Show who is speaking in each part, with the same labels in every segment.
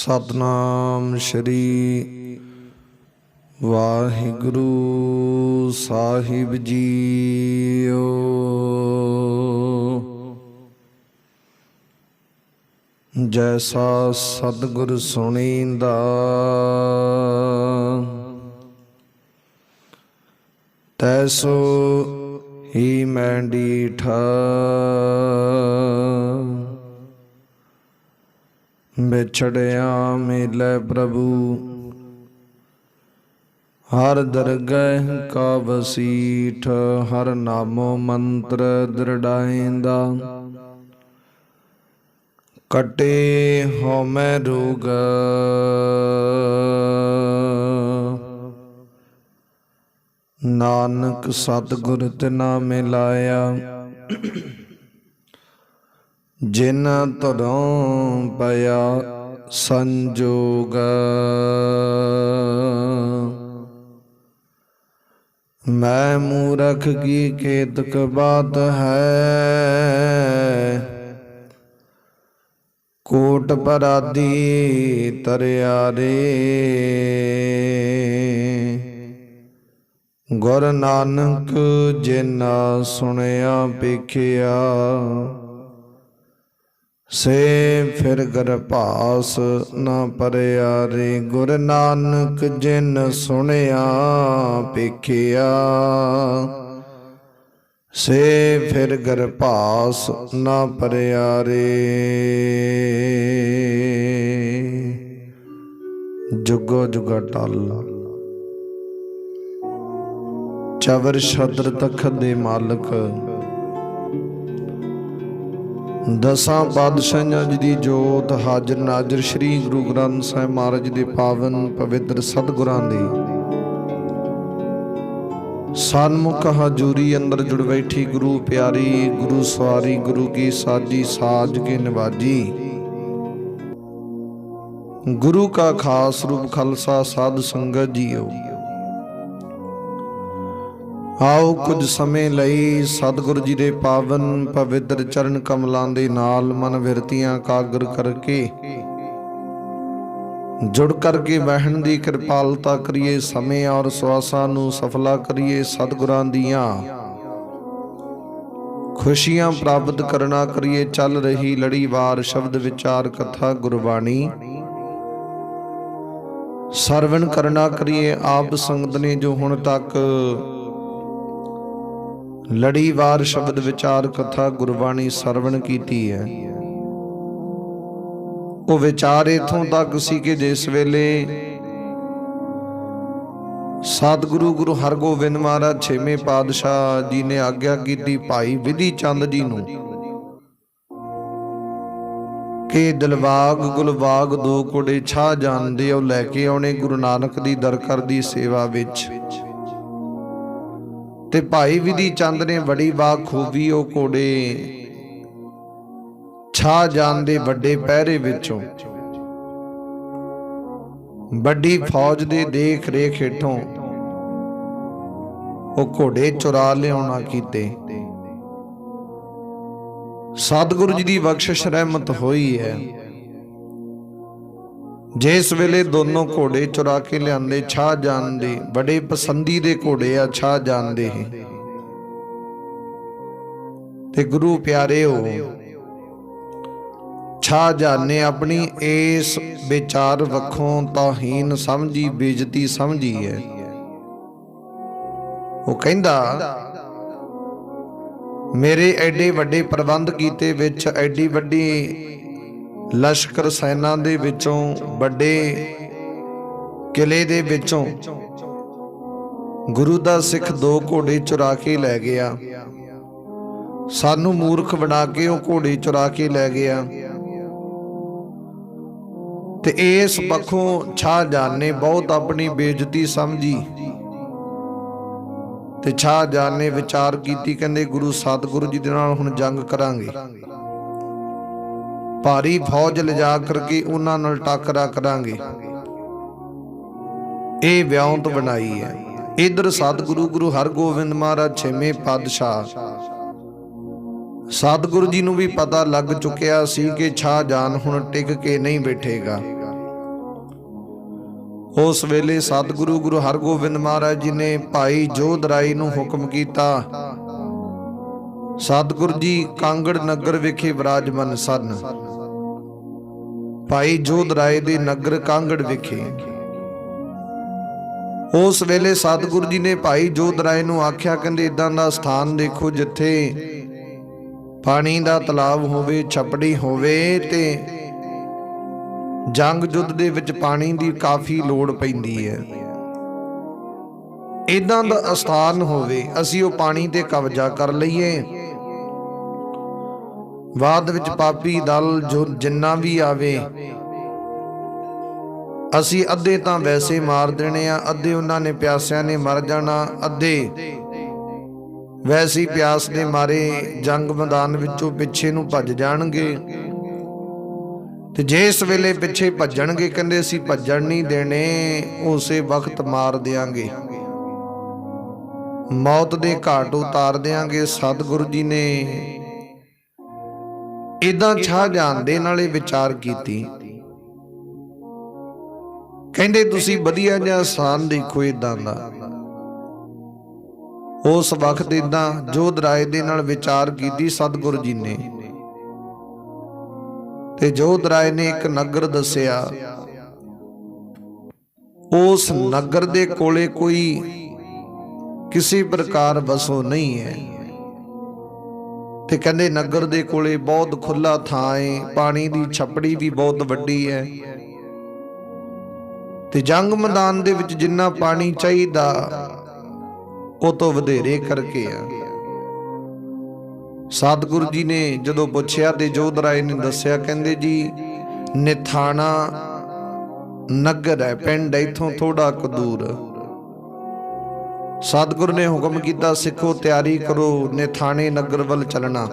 Speaker 1: सतनाम श्री वाहिगुरु साहिब जीओ। जैसा सतगुर सुनींदा तैसो ही मैं डीठा। बिछड़िया मिले प्रभु हर दरगह का वसीठ। हर नामो मंत्र दृढ़ाइंदा कटे हो मैं रोग। नानक सतगुर तिना मिलाया जिन तुरों पया संजोग। मैं मूरख की केतक बात है कोट पराधी तरियारे। गुर नानक जिन्ना सुनिया पेखिया से फिर गरभास न परिया रे। गुर नानक जिन सुनिया पेखिया से फिर गरभास न परिया रे। जुगो जुगा टल चवर छत्र तखत दे मालक दसां पातशाहियां जी दी जोत हाजर नाजर श्री गुरु ग्रंथ साहिब महाराज दे पावन पवित्र सतगुरां दी सन्मुख हजूरी अंदर जुड़ बैठी गुरु प्यारी गुरु सवारी गुरु की साजी साज के नवाजी। गुरु का खास रूप खालसा साध संगत जीओ। आओ कुछ समय लई सतगुरु जी दे पावन पवित्र चरण कमलां दे नाल मन विरतियां कागर करके जुड़ करके बहन दी कृपालता करिए। समय और सवासां नूं सफला करिए। सतगुरां दियां खुशियां प्राप्त करना करिए। चल रही लड़ीवार शब्द विचार कथा गुरबाणी सरवण करना करिए। आप संगत ने जो हुण तक लड़ीवार शब्द विचार कथा गुरबाणी सरवण कीती है वो विचार इथों तक सी कि जिस वेले सतगुरु गुरु हरगोबिंद महाराज छेवें पातशाह जी ने आग्या की भाई विधि चंद जी नूं कि दिलबाग गुलबाग दो कोड़े छा जानदे ओ लैके आउणे गुरु नानक दी दरकर दी सेवा विच। ते भाई विधि चंद ने बड़ी बाखूबी ओ घोड़े छा जानदे वड्डे पहरे विचों बड़ी फौज दे देख रेख हेठों ओ घोड़े चुरा लियाउणा कीते। सतगुरु जी दी बख्शिश रहमत होई है जिस वेले दोनों घोड़े चुरा के लियाते छा जानदे बड़े पसंदी दे घोड़े आ छा जानदे हैं ते गुरु प्यारे हो छा जाने अपनी इस विचार वखों तौहीन समझी बेइज्जती समझी है। वो कहंदा मेरे एडे वड्डे प्रबंध कीते विच एडी वड्डी लश्कर सैना दे विचों बड़े किले दे विचों गुरु दा सिख दो घोड़े चुरा के लै गया। सानू मूर्ख बना के वो घोड़े चुरा के लै गया। ते इस पक्षों छा जान ने बहुत अपनी बेइज्जती समझी ते छा जान ने विचार कीती कहंदे गुरु सतगुरु जी दे नाल हुण जंग करांगे। भारी फौज लिजा करके उन्हां नाल टाकरा करांगे। ये व्याउंत बनाई है। इधर सतगुरु गुरु हरगोबिंद महाराज छेवें पातशाह सतगुरु जी नूं भी पता लग चुकिया सी कि छा जान हुण टिक के नहीं बैठेगा। उस वेले सतगुरु गुरु हरगोबिंद महाराज जी ने भाई जोधराय नूं हुक्म कीता। सतगुरु जी कांगड़ नगर विखे विराजमान सन। भाई जोधराय दे नगर कांगड़ विखे उस वेले सतगुरु जी ने भाई जोधराय नूं आख्या, कहंदे इदां दा स्थान देखो जिथे पानी दा तलाब होवे, छपड़ी होवे ते जंग युद्ध दे विच पानी दी काफी लोड़ पैंदी है। इदां दा स्थान होवे, असीं ओ पानी ते कब्जा कर लईए। बाद विच पापी दल जो जिन्ना भी आवे असी अद्धे तां वैसे मार देने आ, अद्धे उन्हां ने प्यासिਆਂ ने मर जाना, अद्धे वैसी प्यास दे मारे जंग मैदान विचों पिछे नूं भज जाणगे। ते जिस वेले पिछे भजणगे कहंदे असीं भजण नहीं देने, उसे वक्त मार देंगे, मौत दे घाट उतार देंगे। सतगुरु जी ने इदां शाहजहान दे नाले विचार कीती। कहंदे तुसीं वधिया जिहा स्थान देखो इदां दा। उस वक्त इदां जोधराय दे नाल विचार कीती सतगुरु जी ने। ते जोधराय ने एक नगर दस्सिया। उस नगर दे कोले कोई किसी प्रकार वसो नहीं है। ते कहंदे नगर दे कोले बहुत खुला थां है, पानी दी छपड़ी भी बहुत वड्डी है ते जंग मैदान दे विच जिन्ना पानी चाहीदा ਉਹ ਤੋਂ ਵਧੇਰੇ करके आ। सतगुरु जी ने जदों पुछया ते जोधराय ने दस्सिया, कहंदे जी निथाणा नगर है, पिंड इथों थोड़ा क दूर। सतगुरु ने हुक्म कीता, सिखो तैयारी करो, निथाणे नगर वल चलना,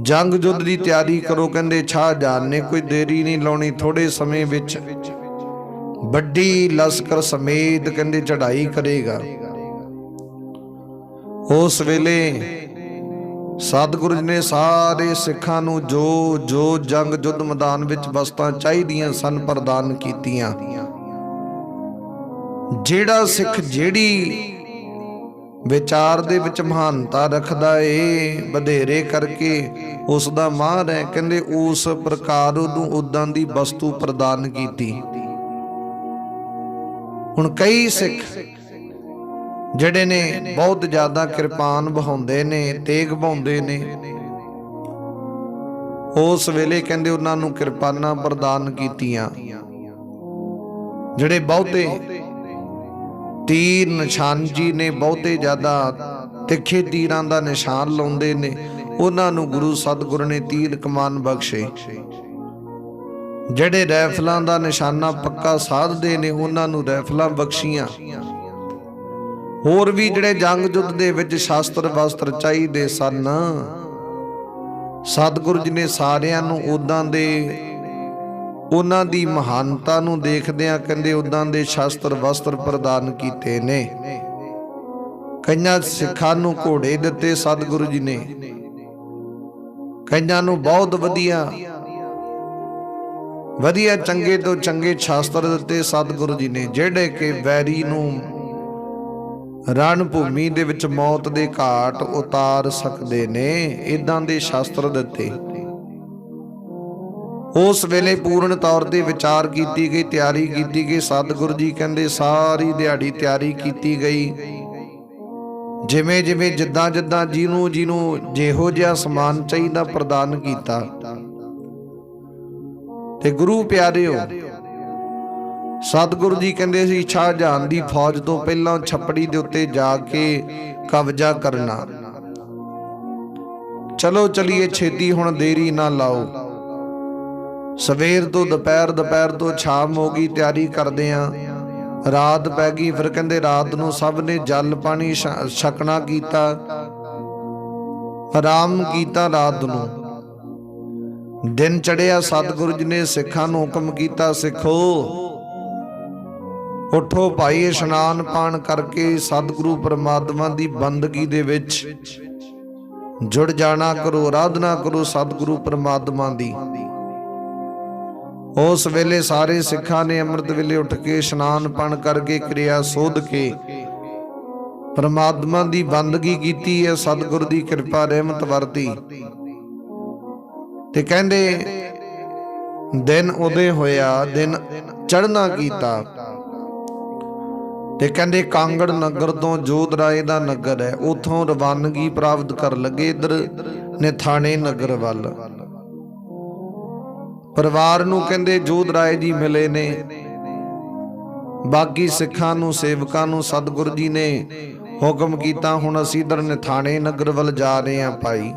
Speaker 1: जंग युद्ध की तैयारी करो। कहंदे शाहजहान ने कोई देरी नहीं लाउणी, थोड़े समय विच बड़ी लश्कर समेत कहंदे चढ़ाई करेगा। उस वेले सतगुरु जी ने सारे सिखां नूं जो जो जंग युद्ध मैदान विच वस्तां चाहीदियां सन प्रदान कीतियां। जेड़ा सिख जेड़ी विचार दे विच महानता रखदा है, वधेरे करके उस दा मार है, कहंदे उस प्रकार उदों उदां दी वस्तु प्रदान कीती। हुण कई सिख ਜਿਹੜੇ ਨੇ बहुत ज्यादा किरपान बहाउंदे ने, तेग बहाउंदे ने। उस वेले कहंदे उन्हां नूं किरपानां प्रदान कीतियां। ਜਿਹੜੇ ਬਹੁਤੇ तीर निशानजी ने बहुते ज्यादा तिखे तीरां दा निशान लाउंदे ने, उन्हां नूं गुरु सतगुरु ने तीर कमान बख्शे। ਜਿਹੜੇ रैफलां दा निशाना पक्का साधदे ने, उन्हां नूं रैफलां बख्शियां। होर भी ਜਿਹੜੇ जंग युद्ध दे विच शास्त्र वस्त्र चाहीदे सन, सतगुरु जी ने सारियां नूं उदां दे उन्हां दी महानता नूं देखदिआं कहंदे उदां दे शास्त्र वस्त्र प्रदान कीते ने। कईयां सिखां नूं घोड़े दित्ते सतगुरु जी ने, कईयां नूं बहुत वधिया चंगे तो चंगे शास्त्र दित्ते सतगुरु जी ने, ਜਿਹੜੇ कि वैरी नूं रण भूमि दे विच मौत दे घाट उतार सकदे ने, इदां दे शास्त्र दित्ते। उस वेले पूर्ण तौर ते विचार कीती गई, तैयारी कीती गई। सतगुरु जी कहंदे सारी दिहाड़ी तैयारी कीती गई, जिवें जिवें जिद्दां जिद्दां जिहनूं जिहनूं जिहो जिहा समान चाहीदा प्रदान कीता। ते गुरु प्यारिओ सतगुरु जी कहंदे सी शाहजहान दी फौज तो पहलां छपड़ी दे उत्ते जाके कब्जा करना। चलो चलिए छेती, हुण देरी ना लाओ। सवेर तो दोपहर, दोपहर तो शाम हो गई, तैयारी करदे आ रात पै गई। फिर कहंदे रात नूं सब ने जल पानी छकना कीता, आराम कीता। रात नूं दिन चढ़िया, सतगुरु जी ने सिखां नूं हुक्म कीता, सिखो उठो भाई, इशनान पान करके सतगुरु परमात्मा दी बंदगी दे विच जुड़ जाना करो, आराधना करो सतगुरु परमात्मा दी। उस वेले सारे सिखां ने अमृत वेले उठ के इशनान पान करके क्रिया सोध के परमात्मा की बंदगी की है। सतगुर की कृपा रहमत वरती ते कहंदे दिन उदय होया, दिन चढ़ना कीता ते कहंदे कांगड़ नगर तो जोध राय दा नगर है, उथों रवानगी प्राप्त कर लगे इधर निथाने नगर वल। परिवार नूं कहंदे जोध राय जी मिले ने, बाकी सिखां नूं सेवकां नूं सतगुर जी ने हुक्म कीता हुण असीं इधर निथाने नगर वल जा रहे हां भाई।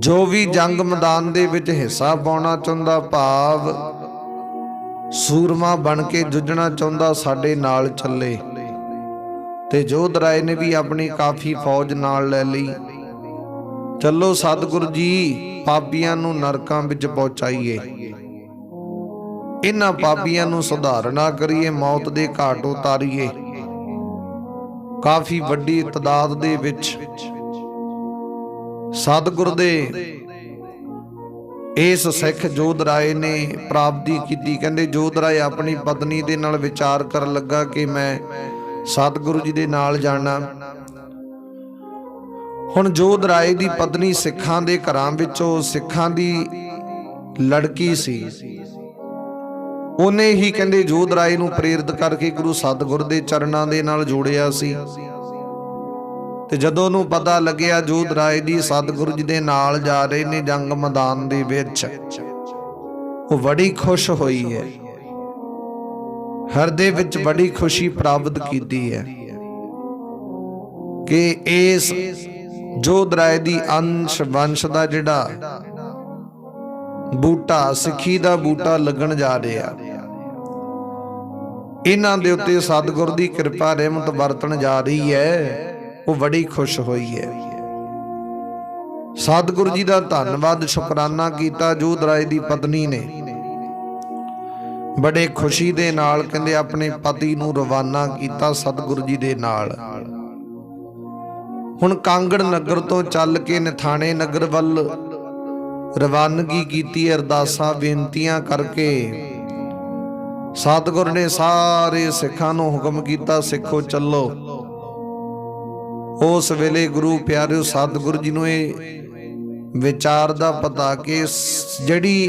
Speaker 1: जो भी जंग मैदान दे विच हिस्सा पाउणा चाहुंदा, भाव सूरमा बन के जुझना चाहुंदा, साडे नाल चले। ते जोध राय ने भी अपनी काफी फौज नाल लै लई। चलो सतगुर जी, पापियां नूं नरकां विच पहुंचाईए, इन्हां पापियां नूं सुधारना करिए, मौत दे घाट उतारीए। काफी वड्डी तादाद दे विच सतगुर दे इस सिख जोध राय ने प्राप्ति की। कहते जोध राय अपनी पत्नी दे नाल विचार कर लगा कि मैं सतगुरु जी दे नाल जाना। हुण जोध राय दी पत्नी सिखां दे घरां विचों सिखां दी लड़की सी, उन्हें ही कहते जोध राय नूं प्रेरित करके गुरु सतगुर दे चरणां दे नाल जोड़िया सी। ते जदों नूं पता लग्या जोध राय जी सतगुरु जी दे नाल जा रहे ने जंग मैदान दे विच, वो बड़ी खुश हुई है, हृदय विच बड़ी खुशी प्राप्त की है कि इस जोध राय दी अंश वंश दा जिहड़ा बूटा सिੱਖੀ दा बूटा लगन जा रहा, इन्हां दे उत्ते सतगुर दी कृपा रहमत वरतन जा रही है। वो बड़ी खुश हुई है। सतगुरु जी का धन्नवाद शुकराना किया जोध राय दी पत्नी ने। बड़े खुशी दे नाल कहंदे अपने पति नूं रवाना किया सतगुरु जी दे नाल। हुण कांगड़ नगर तो चल के निथाने नगर वल रवानगी की, अरदासां बेनतियां करके सतगुर ने सारे सिखां नूं हुक्म किया, सिखो चलो। उस वेले गुरु प्यारिओ सतगुरु जी नूं विचार दा पता कि जिहड़ी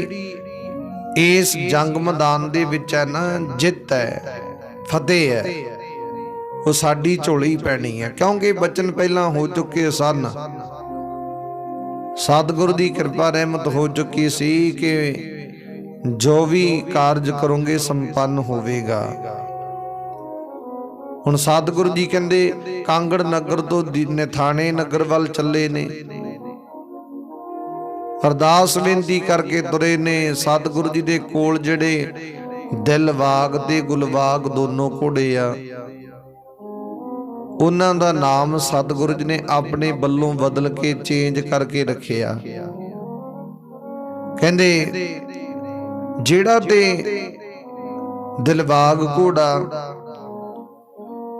Speaker 1: इस जंग मैदान दे विच है ना, जित है, फतेह है, वो साडी झोली पैनी है, क्योंकि बचन पहला हो चुके सन। सतगुरु दी कृपा रहमत हो चुकी सी कि जो भी कारज करोगे संपन्न होवेगा। हुण सतगुरु जी कहंदे कांगड़ नगर तो निथाने नगर वल चले ने, अरदास बेनती करके तुरे ने। सतगुरु जी दे कोल जिहड़े दिलबाग ते गुलबाग दोनों घोड़े आ, उन्हां दा नाम सतगुरु जी ने अपने बल्लों बदल के चेंज करके रखिया। कहंदे जिहड़ा ते दिलबाग घोड़ा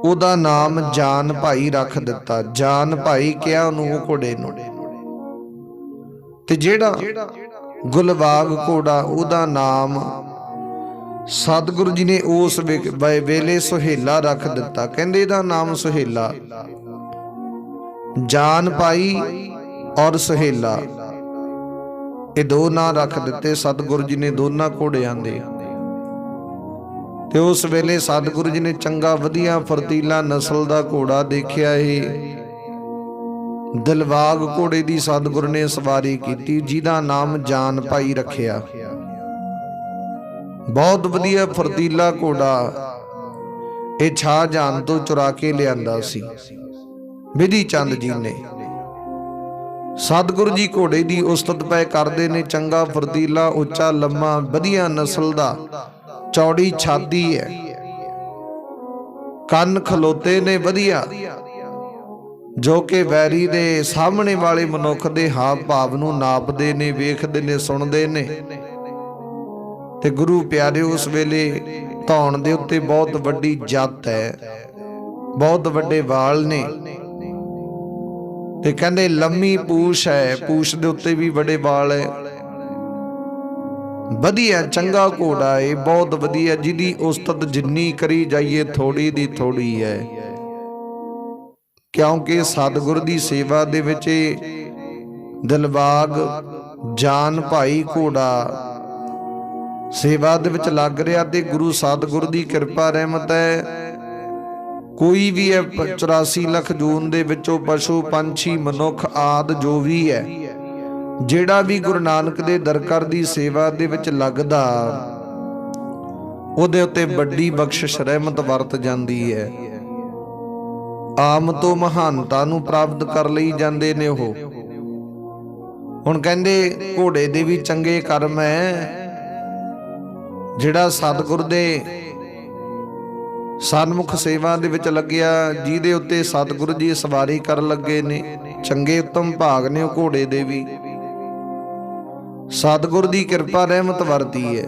Speaker 1: ਉਹਦਾ नाम जान भाई रख दिता। जान भाई किया ਉਹਨੂੰ ਘੋੜੇ ਨੂੰ। ਤੇ ਜਿਹੜਾ ਗੁਲਬਾਗ ਘੋੜਾ ਉਹਦਾ नाम सतगुरु जी ने उस वेले सुहेला रख दिता। कहंदे ਇਹਦਾ नाम सुहेला, जान भाई और सुहेला, ये दो नाम रख दिते सतगुरु जी ने दोनों घोड़ियां दे। ते उस वेले सतगुरु जी ने चंगा वधिया फरतीला नस्ल का घोड़ा देखिया है। दिलबाग घोड़े की सतगुरु ने सवारी की, जिहदा नाम जान भाई रखिया। बहुत वधिया फरतीला घोड़ा ये शाहजहां तो चुरा के लियांदा सी विधि चंद जी ने। सतगुरु जी घोड़े की उस्तत पै करते ने, चंगा फरतीला उच्चा लम्मा वधिया नस्ल का, चौड़ी छाती है, कन खलोते ने वधिया, जो कि वैरी दे सामने वाले मनुख दे हाव भाव नूं नापदे ने, वेखदे ने, सुनदे ने। ते गुरु प्यारे उस वेले धौण दे उत्ते बहुत वड्डी जत है, बहुत वड्डे वाल ने, ते कहंदे लम्मी पूछ है, पूछ दे उत्ते भी बड़े वाल है। ਵਧੀਆ ਚੰਗਾ ਘੋੜਾ ਏ, ਬਹੁਤ ਵਧੀਆ, ਜਿਹਦੀ ਉਸਤਤ ਜਿੰਨੀ ਕਰੀ ਜਾਈਏ ਥੋੜੀ ਦੀ ਥੋੜੀ ਹੈ। ਕਿਉਂਕਿ ਸਤਿਗੁਰ ਦੀ ਸੇਵਾ ਦੇ ਵਿੱਚ ਦਿਲਬਾਗ ਜਾਨ ਭਾਈ ਘੋੜਾ ਸੇਵਾ ਦੇ ਵਿੱਚ ਲੱਗ ਰਿਹਾ, ਤੇ ਗੁਰੂ ਸਤਿਗੁਰ ਦੀ ਕਿਰਪਾ ਰਹਿਮਤ ਹੈ। ਕੋਈ ਵੀ ਹੈ 84 ਲੱਖ ਜੂਨ ਦੇ ਵਿੱਚੋਂ ਪਸ਼ੂ ਪੰਛੀ ਮਨੁੱਖ ਆਦਿ ਜੋ ਵੀ ਹੈ, ਜਿਹੜਾ ਵੀ ਗੁਰੂ ਨਾਨਕ ਦੇ ਦਰਕਾਰ ਦੀ ਸੇਵਾ ਦੇ ਵਿੱਚ ਲੱਗਦਾ, ਉਹਦੇ ਉੱਤੇ ਵੱਡੀ ਬਖਸ਼ਿਸ਼ ਰਹਿਮਤ ਵਰਤ ਜਾਂਦੀ ਹੈ। ਆਮ ਤੋਂ ਮਹਾਨਤਾ ਨੂੰ ਪ੍ਰਾਪਤ ਕਰ ਲਈ ਜਾਂਦੇ ਨੇ ਉਹ। ਹੁਣ ਕਹਿੰਦੇ ਘੋੜੇ ਦੇ ਵੀ ਚੰਗੇ ਕਰਮ ਹੈ, ਜਿਹੜਾ ਸਤਿਗੁਰ ਦੇ ਸਨਮੁਖ ਸੇਵਾ ਦੇ ਵਿੱਚ ਲੱਗਿਆ, ਜਿਹਦੇ ਉੱਤੇ ਸਤਿਗੁਰੂ ਜੀ ਸਵਾਰੀ ਕਰਨ ਲੱਗੇ ਨੇ। ਚੰਗੇ ਉੱਤਮ ਭਾਗ ਨੇ ਉਹ ਘੋੜੇ ਦੇ ਵੀ, ਸਤਿਗੁਰ ਦੀ ਕਿਰਪਾ ਰਹਿਮਤ ਵਰਤੀ ਹੈ।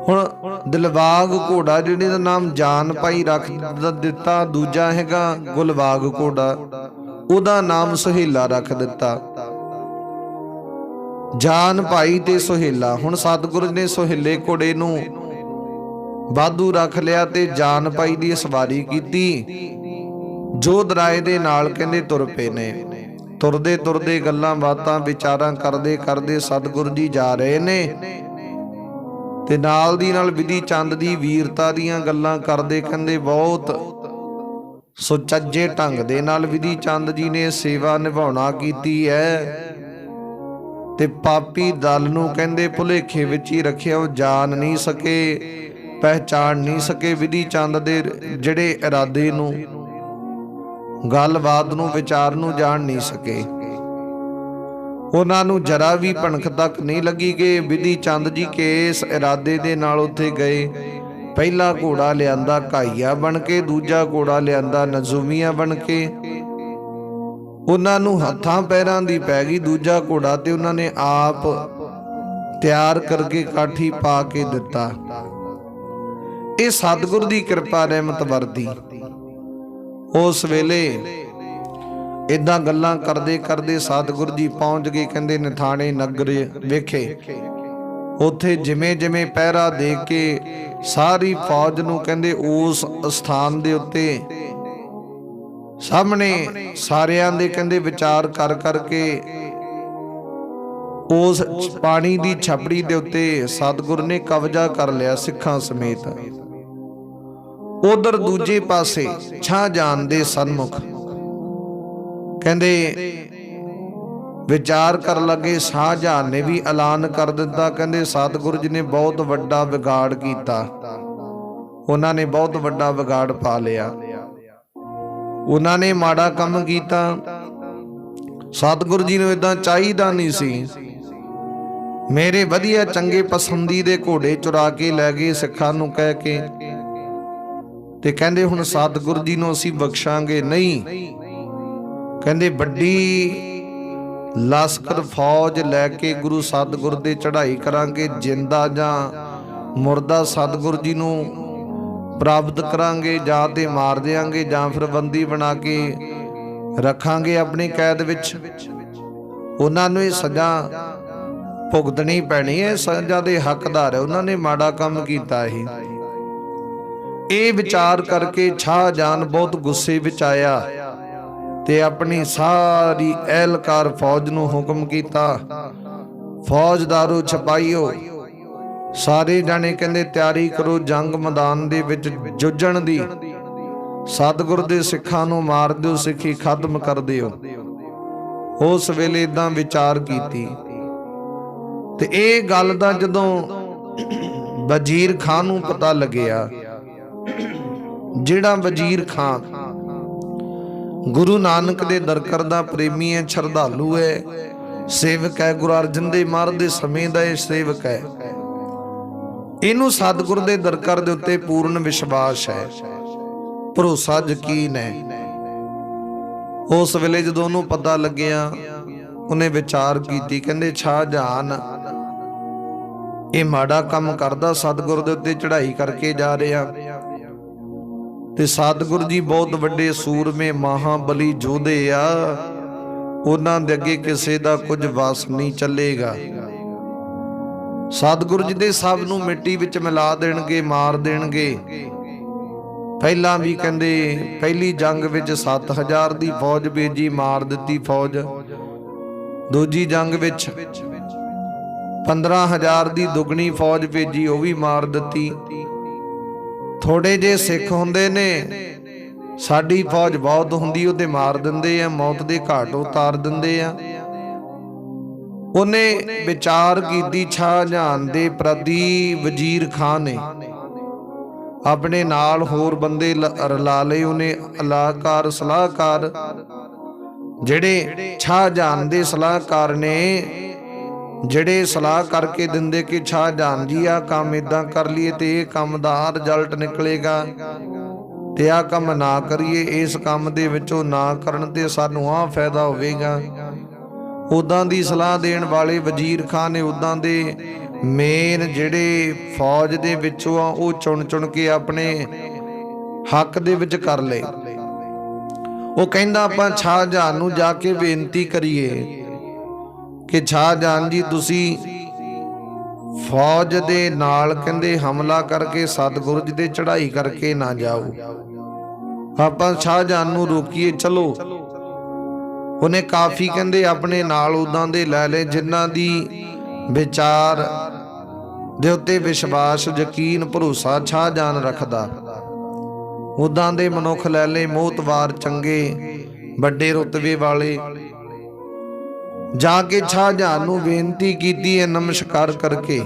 Speaker 1: ਹੁਣ ਦਿਲਬਾਗ ਘੋੜਾ ਜਿਹੜੇ ਦਾ ਨਾਮ ਜਾਨ ਭਾਈ ਰੱਖ ਦਿੱਤਾ, ਦੂਜਾ ਹੈਗਾ ਗੁਲਬਾਗ ਘੋੜਾ, ਉਹਦਾ ਨਾਮ ਸੁਹੇਲਾ ਰੱਖ ਦਿੱਤਾ। ਜਾਨ ਭਾਈ ਤੇ ਸੁਹੇਲਾ। ਹੁਣ ਸਤਿਗੁਰੂ ਨੇ ਸੁਹੇਲੇ ਘੋੜੇ ਨੂੰ ਵਾਧੂ ਰੱਖ ਲਿਆ ਤੇ ਜਾਨ ਭਾਈ ਦੀ ਸਵਾਰੀ ਕੀਤੀ। ਜੋ ਦਰਾਏ ਦੇ ਨਾਲ ਕਹਿੰਦੇ ਤੁਰ ਪਏ ਨੇ। ਤੁਰਦੇ ਤੁਰਦੇ ਗੱਲਾਂ ਬਾਤਾਂ ਵਿਚਾਰਾਂ ਕਰਦੇ ਕਰਦੇ ਸਤਿਗੁਰੂ ਜੀ ਜਾ ਰਹੇ ਨੇ, ਤੇ ਨਾਲ ਦੀ ਨਾਲ ਵਿਧੀ ਚੰਦ ਦੀ ਵੀਰਤਾ ਦੀਆਂ ਗੱਲਾਂ ਕਰਦੇ। ਕਹਿੰਦੇ ਬਹੁਤ ਸੁਚੱਜੇ ਢੰਗ ਦੇ ਨਾਲ ਵਿਧੀ ਚੰਦ ਜੀ ਨੇ ਸੇਵਾ ਨਿਭਾਉਣਾ ਕੀਤੀ ਹੈ, ਤੇ ਪਾਪੀ ਦਲ ਨੂੰ ਕਹਿੰਦੇ ਭੁਲੇਖੇ ਵਿੱਚ ਹੀ ਰੱਖਿਆ। ਉਹ ਜਾਣ ਨਹੀਂ ਸਕੇ, ਪਹਿਚਾਣ ਨਹੀਂ ਸਕੇ ਵਿਧੀ ਚੰਦ ਦੇ ਜਿਹੜੇ ਇਰਾਦੇ ਨੂੰ, ਗੱਲਬਾਤ ਨੂੰ, ਵਿਚਾਰ ਨੂੰ ਜਾਣ ਨਹੀਂ ਸਕੇ। ਉਹਨਾਂ ਨੂੰ ਜਰਾ ਵੀ ਭਣਕ ਤੱਕ ਨਹੀਂ ਲੱਗੀ ਕਿ ਵਿਧੀ ਚੰਦ ਜੀ ਕਿਸ ਇਰਾਦੇ ਦੇ ਨਾਲ ਉੱਥੇ ਗਏ। ਪਹਿਲਾ ਘੋੜਾ ਲਿਆਂਦਾ ਘਾਈਆ ਬਣ ਕੇ, ਦੂਜਾ ਘੋੜਾ ਲਿਆਂਦਾ ਨਜ਼ੂਮੀਆ ਬਣ ਕੇ। ਉਹਨਾਂ ਨੂੰ ਹੱਥਾਂ ਪੈਰਾਂ ਦੀ ਪੈ ਗਈ ਦੂਜਾ ਘੋੜਾ, ਤੇ ਉਹਨਾਂ ਨੇ ਆਪ ਤਿਆਰ ਕਰਕੇ ਕਾਠੀ ਪਾ ਕੇ ਦਿੱਤਾ। ਇਹ ਸਤਿਗੁਰ ਦੀ ਕਿਰਪਾ ਰਹਿਮਤ ਵਰਤੀ। ਉਸ ਵੇਲੇ ਇਦਾਂ ਗੱਲਾਂ ਕਰਦੇ ਕਰਦੇ ਸਤਿਗੁਰ ਜੀ ਪਹੁੰਚ ਗਏ ਕਹਿੰਦੇ ਨਥਾਣੇ ਨਗਰ ਵੇਖੇ। ਉੱਥੇ ਜਿਵੇਂ ਜਿਵੇਂ ਪਹਿਰਾ ਦੇ ਕੇ ਸਾਰੀ ਫੌਜ ਨੂੰ ਕਹਿੰਦੇ ਉਸ ਸਥਾਨ ਦੇ ਉੱਤੇ ਸਾਹਮਣੇ ਸਾਰਿਆਂ ਦੇ ਕਹਿੰਦੇ ਵਿਚਾਰ ਕਰ ਕਰਕੇ ਉਸ ਪਾਣੀ ਦੀ ਛਪੜੀ ਦੇ ਉੱਤੇ ਸਤਿਗੁਰ ਨੇ ਕਬਜ਼ਾ ਕਰ ਲਿਆ ਸਿੱਖਾਂ ਸਮੇਤ। ਉਧਰ ਦੂਜੇ ਪਾਸੇ ਸ਼ਾਹਜਹਾਨ ਦੇ ਸਨਮੁਖ ਕਹਿੰਦੇ ਵਿਚਾਰ ਕਰਨ ਲੱਗੇ। ਸ਼ਾਹਜਹਾਨ ਨੇ ਵੀ ਐਲਾਨ ਕਰ ਦਿੱਤਾ, ਕਹਿੰਦੇ ਸਤਿਗੁਰੂ ਜੀ ਨੇ ਬਹੁਤ ਵੱਡਾ ਵਿਗਾੜ ਕੀਤਾ, ਉਹਨਾਂ ਨੇ ਬਹੁਤ ਵੱਡਾ ਵਿਗਾੜ ਪਾ ਲਿਆ, ਉਹਨਾਂ ਨੇ ਮਾੜਾ ਕੰਮ ਕੀਤਾ। ਸਤਿਗੁਰੂ ਜੀ ਨੂੰ ਇਦਾਂ ਚਾਹੀਦਾ ਨਹੀਂ ਸੀ। ਮੇਰੇ ਵਧੀਆ ਚੰਗੇ ਪਸੰਦੀ ਦੇ ਘੋੜੇ ਚੁਰਾ ਕੇ ਲੈ ਗਏ ਸਿੱਖਾਂ ਨੂੰ ਕਹਿ ਕੇ, ਤੇ ਕਹਿੰਦੇ ਹੁਣ ਸਤਿਗੁਰੂ ਜੀ ਨੂੰ ਅਸੀਂ ਬਖਸ਼ਾਂਗੇ ਨਹੀਂ। ਕਹਿੰਦੇ ਵੱਡੀ ਲਸ਼ਕਰ ਫੌਜ ਲੈ ਕੇ ਗੁਰੂ ਸਤਿਗੁਰ ਦੇ ਚੜ੍ਹਾਈ ਕਰਾਂਗੇ, ਜਿੰਦਾ ਜਾਂ ਮੁਰਦਾ ਸਤਿਗੁਰੂ ਜੀ ਨੂੰ ਪ੍ਰਾਪਤ ਕਰਾਂਗੇ, ਜਾਂ ਤੇ ਮਾਰ ਦਿਆਂਗੇ ਜਾਂ ਫਿਰ ਬੰਦੀ ਬਣਾ ਕੇ ਰੱਖਾਂਗੇ ਆਪਣੀ ਕੈਦ ਵਿੱਚ। ਉਹਨਾਂ ਨੂੰ ਇਹ ਸਜ਼ਾ ਭੁਗਤਣੀ ਪੈਣੀ ਹੈ, ਸਜ਼ਾ ਦੇ ਹੱਕਦਾਰ ਹੈ, ਉਹਨਾਂ ਨੇ ਮਾੜਾ ਕੰਮ ਕੀਤਾ। ਇਹ ਵਿਚਾਰ ਕਰਕੇ ਸ਼ਾਹਜਹਾਨ ਬਹੁਤ ਗੁੱਸੇ ਵਿੱਚ ਆਇਆ ਤੇ ਆਪਣੀ ਸਾਰੀ ਅਹਿਲਕਾਰ ਫੌਜ ਨੂੰ ਹੁਕਮ ਕੀਤਾ, ਫੌਜਦਾਰੋ ਛਪਾਈਓ, ਸਾਰੇ ਜਾਣੇ ਕਹਿੰਦੇ ਤਿਆਰੀ ਕਰੋ ਜੰਗ ਮੈਦਾਨ ਦੇ ਵਿੱਚ ਜੁੱਝਣ ਦੀ। ਸਤਿਗੁਰ ਦੇ ਸਿੱਖਾਂ ਨੂੰ ਮਾਰ ਦਿਓ, ਸਿੱਖੀ ਖਤਮ ਕਰ ਦਿਓ। ਉਸ ਵੇਲੇ ਇਦਾਂ ਵਿਚਾਰ ਕੀਤੀ ਤੇ ਇਹ ਗੱਲ ਦਾ ਜਦੋਂ ਵਜ਼ੀਰ ਖਾਨ ਨੂੰ ਪਤਾ ਲੱਗਿਆ, ਜਿਹੜਾ ਵਜ਼ੀਰ ਖਾਨ ਗੁਰੂ ਨਾਨਕ ਦੇ ਦਰਕਾਰ ਦਾ ਪ੍ਰੇਮੀ ਹੈ, ਸ਼ਰਧਾਲੂ ਹੈ, ਸੇਵਕ ਹੈ, ਗੁਰੂ ਅਰਜਨ ਦੇਵ ਮਹਾਰਾਜ ਦੇ ਸਮੇਂ ਦਾ ਇਹ ਸੇਵਕ ਹੈ। ਇਹਨੂੰ ਸਤਿਗੁਰ ਦੇ ਦਰਕਾਰ ਦੇ ਉੱਤੇ ਪੂਰਨ ਵਿਸ਼ਵਾਸ ਹੈ, ਭਰੋਸਾ ਯਕੀਨ ਹੈ। ਉਸ ਵੇਲੇ ਜਦੋਂ ਉਹਨੂੰ ਪਤਾ ਲੱਗਿਆ, ਉਹਨੇ ਵਿਚਾਰ ਕੀਤੀ, ਕਹਿੰਦੇ ਸ਼ਾਹਜਹਾਨ ਇਹ ਮਾੜਾ ਕੰਮ ਕਰਦਾ, ਸਤਿਗੁਰ ਦੇ ਉੱਤੇ ਚੜ੍ਹਾਈ ਕਰਕੇ ਜਾ ਰਿਹਾ, ਤੇ ਸਤਿਗੁਰੂ ਜੀ ਬਹੁਤ ਵੱਡੇ ਸੂਰਮੇ ਮਹਾਬਲੀ ਯੋਧੇ ਆ, ਉਹਨਾਂ ਦੇ ਅੱਗੇ ਕਿਸੇ ਦਾ ਕੁਝ ਵਸ ਨਹੀਂ ਚੱਲੇਗਾ। सतगुरु जी दे सब नूं मिट्टी विच मिला देणगे, मार देणगे। ਪਹਿਲਾਂ भी कहंदे पहली जंग विच 7000 दी फौज भेजी, मार दित्ती फौज। दूजी जंग विच 15000 दी दुगनी फौज भेजी, ਉਹ भी मार दित्ती। थोड़े जे सिख हुंदे ने, साडी फौज बहुत हुंदी, ਉਹਦੇ मार दिंदे आ, मौत दे घाट उतार दिंदे आ। ਉਹਨੇ विचार कीती शाहजहां दे प्रति वजीर खान ने अपने नाल होर बंदे रला लए। उन्हें अलाकार सलाहकार जिहड़े शाहजहां दे सलाहकार ने, जिहड़े सलाह करके दिंदे कि शाहजहां जी आ काम इदां कर लईए ते इह काम दा रिजल्ट निकलेगा, ते आ काम ना करिए, इस काम दे विचों ना करन ते सानूं आ फायदा होवेगा। उदां दी सलाह देण वाले वजीर खान ने उदां दे मेन जिहड़े फौज दे विचों आ ਉਹ चुन चुन के अपने हक दे विच कर लए। ਉਹ ਕਹਿੰਦਾ ਆਪਾਂ ਸ਼ਾਹਜਹਾਨ ਨੂੰ ਜਾ ਕੇ ਬੇਨਤੀ ਕਰੀਏ कि शाहजहां जी तुसी फौज दे नाल कहंदे हमला करके सतगुरु जी दे चढ़ाई करके ना जाओ, आपां शाहजहां नूं रोकीए, चलो। उन्हें काफी कहंदे अपने नाल उदां दे लै ले जिन्हां दी विचार दे उत्ते विश्वास, यकीन, भरोसा शाहजहां रखदा। उदां दे मनुख लै ले, मोहतवार, चंगे, वड्डे रुतबे वाले। जाके शाहजहां नूं बेनती कीती है नमस्कार करके।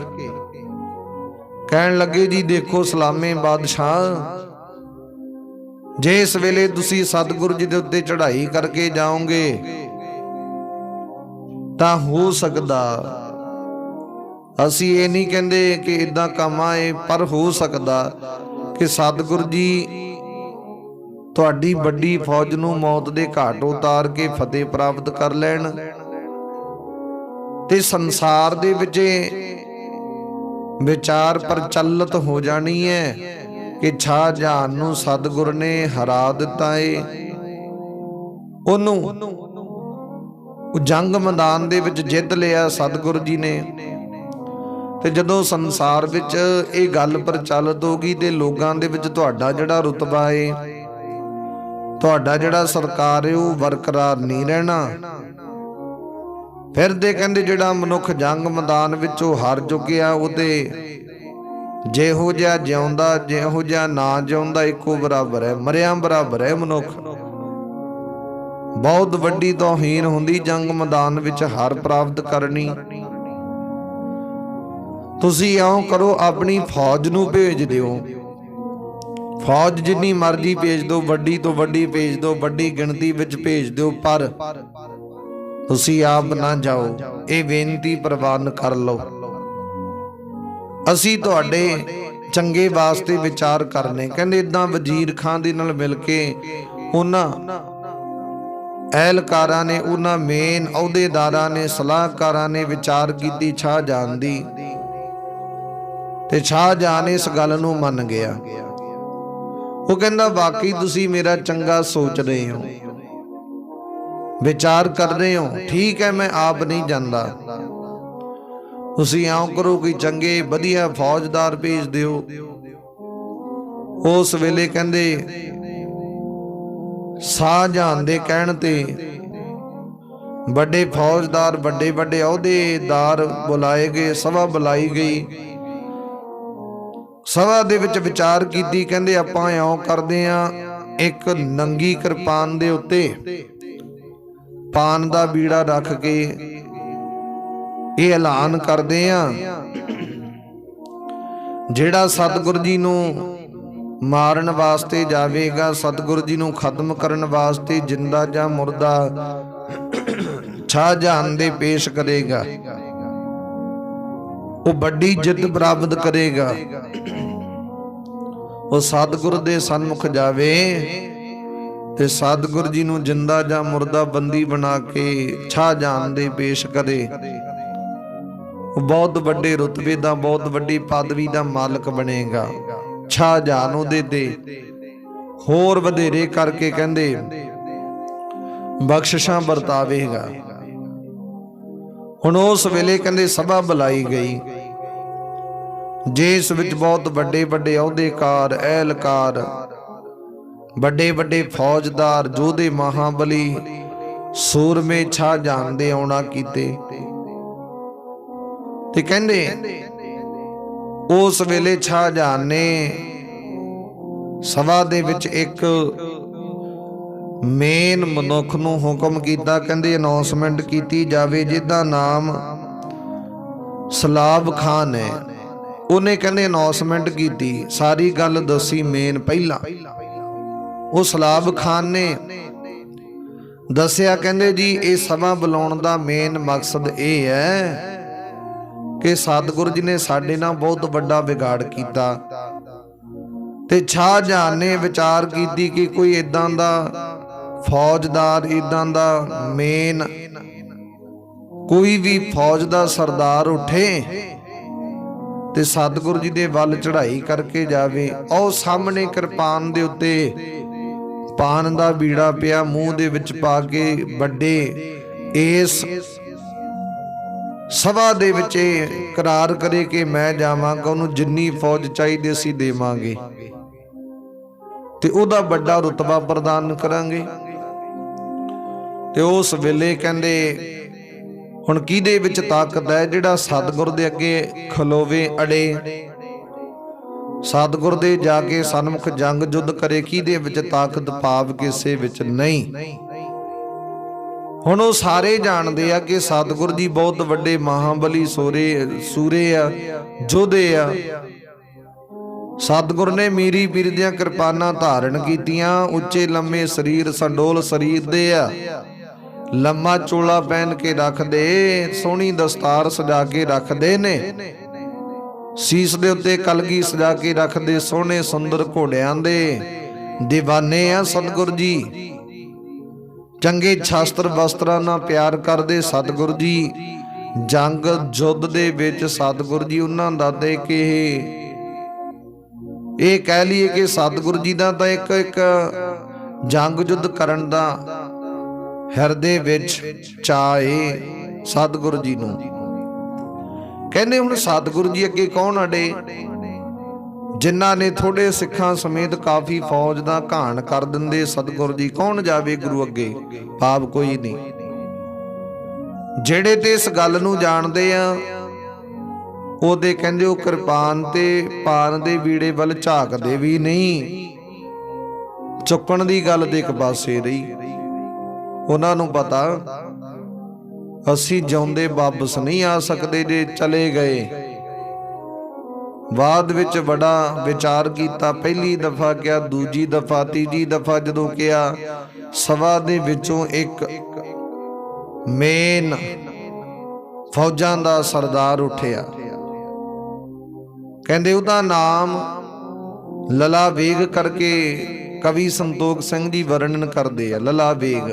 Speaker 1: कहण लगे जी देखो सलामे बादशाह, जे इस वेले तुसी सतगुरु जी दे उत्ते चढ़ाई करके जाओगे तां हो सकदा, असी ये नहीं कहंदे कि इदां काम आए, पर हो सकदा कि सतगुरु जी तुहाडी वड्डी फौज नूं मौत दे घाट उतार के फतेह प्राप्त कर लैण ते संसार दे विच विचार प्रचलित हो जानी है कि शाहजहां नूं सतगुरु ने हरा दिता है। ओनू जंग मैदान दे विच जित लिया सतगुरु जी ने। ते जदों संसार विच ये गल प्रचलित होगी ते लोगां दे विच तुहाडा जिहड़ा रुतबा है, तुहाडा जिहड़ा सरकार है, वो बरकरार नहीं रहना। फिर दे कहंदे जिहड़ा मनुख जंग मैदान विचों हार चुकिया, उहते जेहो जिहा जिउंदा जेहो जिहा ना जिउंदा इक्को बराबर है, मरिया बराबर है मनुख। बहुत वड्डी तौहीन हुंदी जंग मैदान विच हार प्राप्त करनी। तुसीं इउं करो, अपनी फौज नूं भेज दिओ, फौज जिन्नी मर्जी भेज दो, वड्डी तो वड्डी भेज दो, वड्डी गिणती विच भेज दिओ, पर तुसी आप ना जाओ, ये बेनती प्रवान कर लो। असी तुहाडे चंगे वास्ते विचार करने। कहंदे इदां वजीर खां दे नाल मिल के उन्हां एहलकारां ने, उन्हां मेन अहुदेदारां ने, सलाहकारां ने विचार कीती शाहजहां दी, ते शाहजहां इस गल नूं मन गया। वो कहंदा वाकई तुसी मेरा चंगा सोच रहे हो, विचार कर रहे हो, ठीक है, मैं आप नहीं जांदा। तुसीं आओ करो कोई चंगे वधिया फौजदार भेज दिओ। उस वेले कहंदे शाहजहां दे कहण ते बड़े फौजदार, बड़े बड़े अहुदेदार बुलाए गए, सभा बुलाई गई। सभा दे विच विचार कीती, कहंदे आपां इउं करदे आ, एक नंगी किरपान दे उत्ते पान दा बीड़ा रख के ये ऐलान करदे आ, जिहड़ा सतगुरु जी नूं मारन वास्ते जावेगा, सतगुरु जी नूं खत्म करन वास्ते जिंदा जां मुर्दा शाहजहां दे पेश करेगा, वो बड़ी जित प्राप्त करेगा। वो सतगुरु दे सन्मुख जावे ते सतगुरु जी नूं जिंदा जां मुर्दा बंदी बना के शाहजहां दे पेश करे। बहुत वड्डे रुतबे दा, बहुत वड्डी पदवी दा मालक बनेगा। शाहजहां उहदे ते होर वधेरे करके कहंदे बख्शिशां वरतावेगा। हुण उस वेले कहंदे सभा बुलाई गई। ਜਿਸ ਵਿੱਚ ਬਹੁਤ ਵੱਡੇ ਵੱਡੇ ਅਹੁਦੇਕਾਰ, ਐਲਕਾਰ, ਵੱਡੇ ਵੱਡੇ ਫੌਜਦਾਰ, ਯੋਧੇ, ਮਹਾਬਲੀ, ਸੂਰਮੇ ਸ਼ਾਹਜਹਾਨ ਦੇ ਆਉਣਾ ਕੀਤੇ। ਤੇ ਕਹਿੰਦੇ ਉਸ ਵੇਲੇ ਸ਼ਾਹਜਹਾਨ ਨੇ ਸਭਾ ਦੇ ਵਿੱਚ ਇੱਕ ਮੇਨ ਮਨੁੱਖ ਨੂੰ ਹੁਕਮ ਕੀਤਾ, ਕਹਿੰਦੇ ਅਨਾਉਂਸਮੈਂਟ ਕੀਤੀ ਜਾਵੇ ਜਿਹਦਾ ਨਾਮ ਸਲਾਬ ਖਾਨ ਹੈ। ਉਹਨੇ ਕਹਿੰਦੇ ਅਨਾਉਂਸਮੈਂਟ ਕੀਤੀ, ਸਾਰੀ ਗੱਲ ਦੱਸੀ ਮੇਨ ਪਹਿਲਾਂ। ਉਹ ਸਲਾਬ ਖਾਨ ਨੇ ਦੱਸਿਆ, ਕਹਿੰਦੇ ਜੀ ਇਹ ਸਭਾ ਬੁਲਾਉਣ ਦਾ ਮੇਨ ਮਕਸਦ ਇਹ ਹੈ ਕਿ ਸਤਿਗੁਰੂ ਜੀ ਨੇ ਸਾਡੇ ਨਾਲ ਬਹੁਤ ਵੱਡਾ ਵਿਗਾੜ ਕੀਤਾ, ਤੇ ਸ਼ਾਹਜਹਾਨ ਨੇ ਵਿਚਾਰ ਕੀਤੀ ਕਿ ਕੋਈ ਇਦਾਂ ਦਾ ਫੌਜਦਾਰ, ਇਦਾਂ ਦਾ ਮੇਨ ਕੋਈ ਵੀ ਫੌਜ ਦਾ ਸਰਦਾਰ ਉੱਠੇ ਤੇ ਸਤਿਗੁਰੂ ਜੀ ਦੇ ਵੱਲ ਚੜ੍ਹਾਈ ਕਰਕੇ ਜਾਵੇ। ਉਹ ਸਾਹਮਣੇ ਕਿਰਪਾਨ ਦੇ ਉੱਤੇ ਪਾਨ ਦਾ ਬੀੜਾ ਪਿਆ, ਮੂੰਹ ਦੇ ਵਿੱਚ ਪਾ ਕੇ ਵੱਡੇ ਇਸ ਸਭਾ ਦੇ ਵਿੱਚ ਇਕਰਾਰ ਕਰੇ ਕਿ ਮੈਂ ਜਾਵਾਂਗਾ, ਉਹਨੂੰ ਜਿੰਨੀ ਫੌਜ ਚਾਹੀਦੀ ਅਸੀਂ ਦੇਵਾਂਗੇ ਤੇ ਉਹਦਾ ਵੱਡਾ ਰੁਤਬਾ ਪ੍ਰਦਾਨ ਕਰਾਂਗੇ। ਤੇ ਉਸ ਵੇਲੇ ਕਹਿੰਦੇ ਹੁਣ ਕਿਹਦੇ ਵਿੱਚ ਤਾਕਤ ਹੈ? ਜਿਹੜਾ ਸਤਿਗੁਰ ਦੇ ਅੱਗੇ ਖਲੋਵੇ ਅੜੇ, ਸਤਿਗੁਰ ਦੇ ਜਾ ਕੇ ਸਨਮੁਖ ਜੰਗ ਜੁੱਧ ਕਰੇ, ਕਿਹਦੇ ਵਿੱਚ ਤਾਕਤ? ਭਾਵ ਕਿਸੇ ਵਿੱਚ ਨਹੀਂ। ਹੁਣ ਉਹ ਸਾਰੇ ਜਾਣਦੇ ਆ ਕਿ ਸਤਿਗੁਰ ਜੀ ਬਹੁਤ ਵੱਡੇ ਮਹਾਬਲੀ ਸੂਰੇ ਆ, ਯੋਧੇ ਆ। ਸਤਿਗੁਰ ਨੇ ਮੀਰੀ ਪੀਰ ਦੀਆਂ ਕਿਰਪਾਨਾਂ ਧਾਰਨ ਕੀਤੀਆਂ, ਉੱਚੇ ਲੰਮੇ ਸਰੀਰ, ਸੰਡੋਲ ਸਰੀਰ ਦੇ ਆ, ਲੰਮਾ ਚੋਲਾ ਪਹਿਨ ਕੇ ਰੱਖਦੇ, ਸੋਹਣੀ ਦਸਤਾਰ ਸਜਾ ਕੇ ਰੱਖਦੇ ਨੇ, ਸੀਸ ਦੇ ਉੱਤੇ ਕਲਗੀ ਸਜਾ ਕੇ ਰੱਖਦੇ, ਸੋਹਣੇ ਸੁੰਦਰ ਘੋੜਿਆਂ ਦੇ دیਵਾਨੇ ਆ ਸਤਿਗੁਰ ਜੀ। ਚੰਗੇ ਸ਼ਾਸਤਰ ਵਸਤਰਾਂ ਨਾਲ ਪਿਆਰ ਕਰਦੇ ਸਤਿਗੁਰ ਜੀ। ਜੰਗ ਯੁੱਧ ਦੇ ਵਿੱਚ ਸਤਿਗੁਰ ਜੀ ਉਹਨਾਂ ਦਾ ਤੇ ਕਿ ਇਹ ਕਹਿ ਲਈਏ ਕਿ ਸਤਿਗੁਰ ਜੀ ਦਾ ਤਾਂ ਇੱਕ ਜੰਗ ਯੁੱਧ ਕਰਨ ਦਾ ਹਿਰਦੇ ਵਿੱਚ ਚਾਹੇ ਸਤਿਗੁਰੂ ਜੀ ਨੂੰ। ਕਹਿੰਦੇ ਹੁਣ ਸਤਿਗੁਰੂ ਜੀ ਅੱਗੇ ਕੌਣ ਅੜੇ? ਜਿਨ੍ਹਾਂ ਨੇ ਥੋੜੇ ਸਿੱਖਾਂ ਸਮੇਤ ਕਾਫੀ ਫੌਜ ਦਾ ਘਾਣ ਕਰ ਦਿੰਦੇ ਸਤਿਗੁਰੂ ਜੀ, ਕੌਣ ਜਾਵੇ ਗੁਰੂ ਅੱਗੇ? ਭਾਵ ਕੋਈ ਨਹੀਂ। ਜਿਹੜੇ ਤੇ ਇਸ ਗੱਲ ਨੂੰ ਜਾਣਦੇ ਆ ਉਹਦੇ ਕਹਿੰਦੇ ਉਹ ਕਿਰਪਾਨ ਤੇ ਪਾਨ ਦੇ ਬੀੜੇ ਵੱਲ ਝਾਕਦੇ ਵੀ ਨਹੀਂ, ਚੁੱਕਣ ਦੀ ਗੱਲ ਦੇ ਇੱਕ ਪਾਸੇ ਰਹੀ। ਉਹਨਾਂ ਨੂੰ ਪਤਾ ਅਸੀਂ ਜਿਉਂਦੇ ਵਾਪਸ ਨਹੀਂ ਆ ਸਕਦੇ, ਜੇ ਚਲੇ ਗਏ। ਬਾਅਦ ਵਿੱਚ ਬੜਾ ਵਿਚਾਰ ਕੀਤਾ, ਪਹਿਲੀ ਦਫਾ ਕਿਹਾ, ਦੂਜੀ ਦਫਾ, ਤੀਜੀ ਦਫਾ ਜਦੋਂ ਕਿਹਾ, ਸਭਾ ਦੇ ਵਿੱਚੋਂ ਇੱਕ ਮੇਨ ਫੌਜਾਂ ਦਾ ਸਰਦਾਰ ਉੱਠਿਆ। ਕਹਿੰਦੇ ਉਹਦਾ ਨਾਮ ਲਲਾ ਬੇਗ ਕਰਕੇ ਕਵੀ ਸੰਤੋਖ ਸਿੰਘ ਜੀ ਵਰਣਨ ਕਰਦੇ ਆ। ਲਲਾ ਬੇਗ,